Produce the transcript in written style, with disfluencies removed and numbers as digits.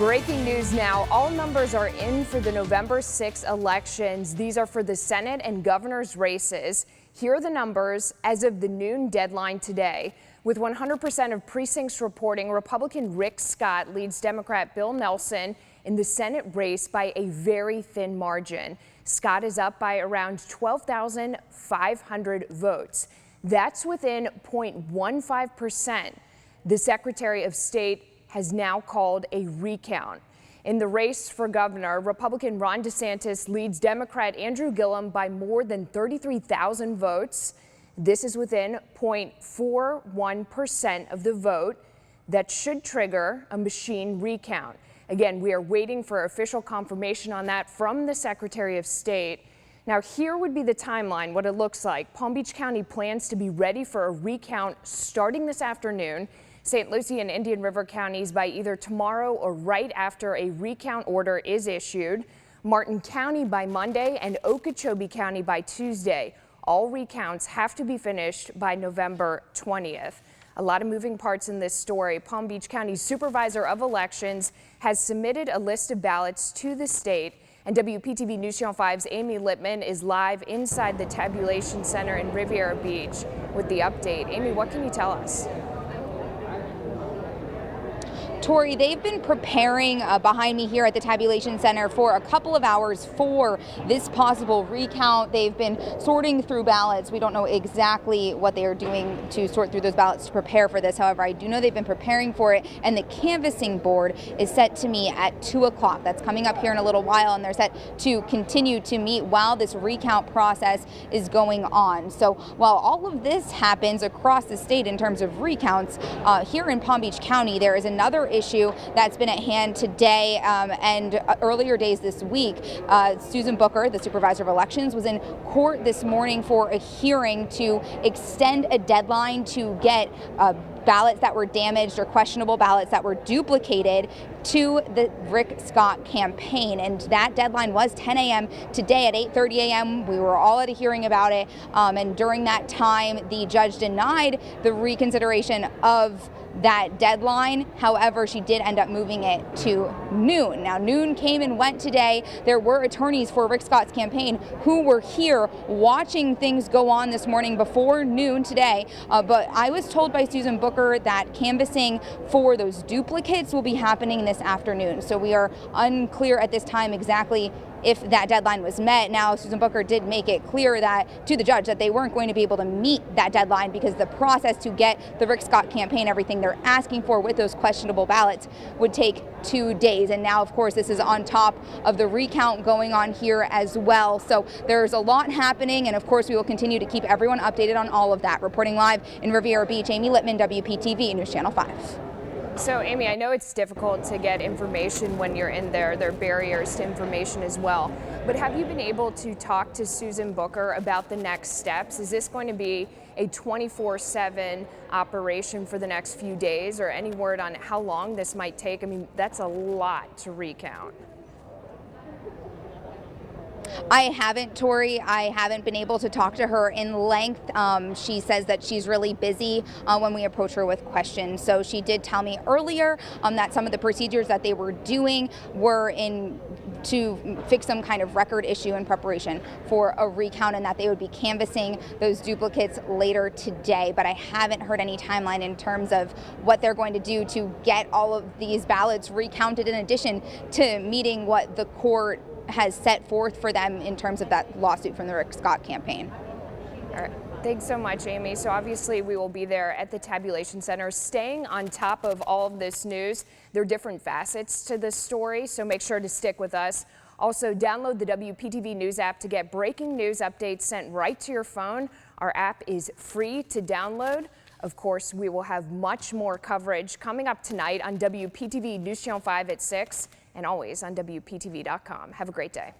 Breaking news now. All numbers are in for the November 6 elections. These are for the Senate and governor's races. Here are the numbers as of the noon deadline today. With 100% of precincts reporting, Republican Rick Scott leads Democrat Bill Nelson in the Senate race by a very thin margin. Scott is up by around 12,500 votes. That's within 0.15%. The Secretary of State has now called a recount. In the race for governor, Republican Ron DeSantis leads Democrat Andrew Gillum by more than 33,000 votes. This is within 0.41% of the vote that should trigger a machine recount. Again, we are waiting for official confirmation on that from the Secretary of State. Now, here would be the timeline, what it looks like. Palm Beach County plans to be ready for a recount starting this afternoon. St. Lucie and Indian River counties by either tomorrow or right after a recount order is issued. Martin County by Monday and Okeechobee County by Tuesday. All recounts have to be finished by November 20th. A lot of moving parts in this story. Palm Beach County's Supervisor of Elections has submitted a list of ballots to the state. And WPTV News Channel 5's Amy Littman is live inside the tabulation center in Riviera Beach with the update. Amy, what can you tell us? Tori, they've been preparing behind me here at the tabulation center for a couple of hours for this possible recount. They've been sorting through ballots. We don't know exactly what they are doing to sort through those ballots to prepare for this. However, I do know they've been preparing for it, and the canvassing board is set to meet at 2 o'clock. That's coming up here in a little while, and they're set to continue to meet while this recount process is going on. So while all of this happens across the state in terms of recounts, here in Palm Beach County, there is another issue that's been at hand today and earlier days this week. Susan Booker, the Supervisor of Elections, was in court this morning for a hearing to extend a deadline to get ballots that were damaged or questionable ballots that were duplicated to the Rick Scott campaign. And that deadline was 10 a.m. today. At 8:30 a.m. we were all at a hearing about it. And during that time, the judge denied the reconsideration of that deadline. However, she did end up moving it to noon. Now, noon came and went today. There were attorneys for Rick Scott's campaign who were here watching things go on this morning before noon today. But I was told by Susan Booker that canvassing for those duplicates will be happening this afternoon. So we are unclear at this time exactly if that deadline was met. Now, Susan Booker did make it clear that to the judge that they weren't going to be able to meet that deadline because the process to get the Rick Scott campaign, everything they're asking for with those questionable ballots, would take 2 days. And now, of course, this is on top of the recount going on here as well. So there's a lot happening, and of course, we will continue to keep everyone updated on all of that. Reporting live in Riviera Beach, Amy Littman, WPTV News Channel 5. So, Amy, I know it's difficult to get information when you're in there. There are barriers to information as well. But have you been able to talk to Susan Booker about the next steps? Is this going to be a 24/7 operation for the next few days, or any word on how long this might take? I mean, that's a lot to recount. I haven't, Tori. I haven't been able to talk to her in length. She says that she's really busy when we approach her with questions. So she did tell me earlier that some of the procedures that they were doing were to fix some kind of record issue in preparation for a recount, and that they would be canvassing those duplicates later today. But I haven't heard any timeline in terms of what they're going to do to get all of these ballots recounted, in addition to meeting what the court has set forth for them in terms of that lawsuit from the Rick Scott campaign. All right. Thanks so much, Amy. So obviously we will be there at the tabulation center, staying on top of all of this news. There are different facets to this story, so make sure to stick with us. Also, download the WPTV News app to get breaking news updates sent right to your phone. Our app is free to download. Of course, we will have much more coverage coming up tonight on WPTV News Channel 5 at 6 and always on WPTV.com. Have a great day.